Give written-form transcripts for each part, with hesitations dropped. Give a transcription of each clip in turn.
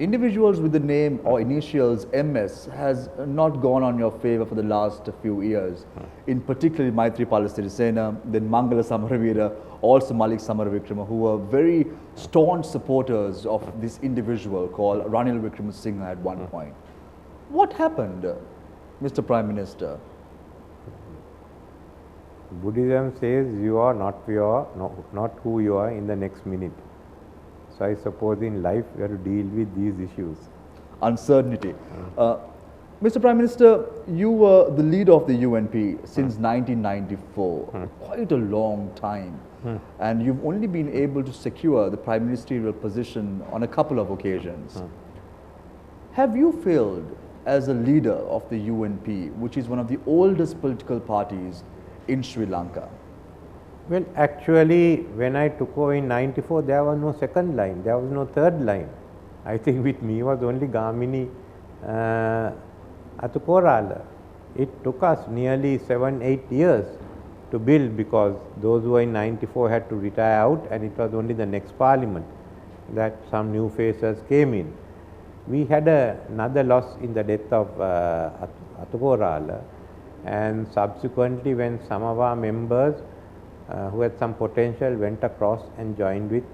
Individuals with the name or initials MS has not gone on your favor for the last few years. In particular, Maithripala Sirisena, then Mangala Samaravira, also Malik Samaravikrama, who were very staunch supporters of this individual called Ranil Wickremesinghe at one point. What happened, Mr. Prime Minister? Buddhism says you are not who you are in the next minute. So I suppose in life we have to deal with these issues. Uncertainty. Mr. Prime Minister, you were the leader of the UNP since 1994, quite a long time. And you've only been able to secure the prime ministerial position on a couple of occasions. Have you failed as a leader of the UNP, which is one of the oldest political parties in Sri Lanka? Well, actually, when I took over in 94, there was no second line, there was no third line. I think with me was only Gamini Athukorala. It took us nearly 7-8 years to build, because those who were in 94 had to retire out, and it was only the next parliament that some new faces came in. We had another loss in the death of Athukorala, and subsequently when some of our members who had some potential went across and joined with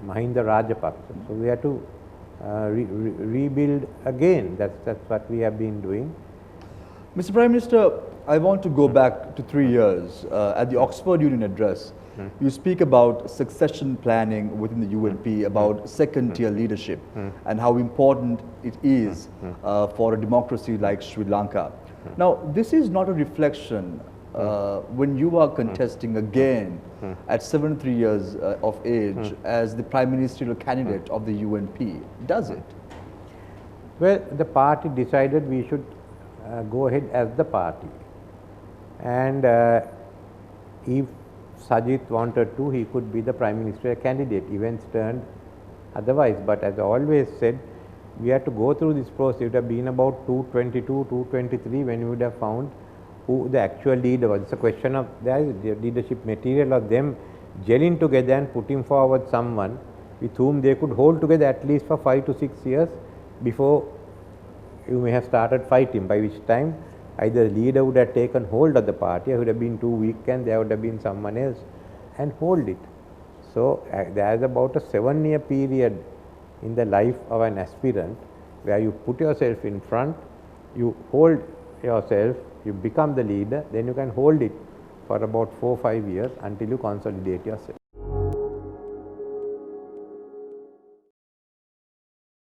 Mahinda Rajapaksa. So we had to rebuild again. That's what we have been doing. Mr. Prime Minister, I want to go back to 3 years. At the Oxford Union Address, you speak about succession planning within the UNP, about second-tier leadership, and how important it is for a democracy like Sri Lanka. Now, this is not a reflection when you are contesting again at 73 years of age as the prime ministerial candidate of the UNP, does it? Well, the party decided we should go ahead as the party, and if Sajith wanted to, he could be the prime ministerial candidate. Events turned otherwise, but as I always said, we had to go through this process. It would have been about 222, 223 when we would have found who the actual leader was. It's a question of the leadership material of them gelling together and putting forward someone with whom they could hold together at least for 5 to 6 years before you may have started fighting, by which time either the leader would have taken hold of the party, or would have been too weak and there would have been someone else and hold it. So there is about a 7-year period in the life of an aspirant where you put yourself in front, you hold yourself, you become the leader, then you can hold it for about 4-5 years until you consolidate yourself.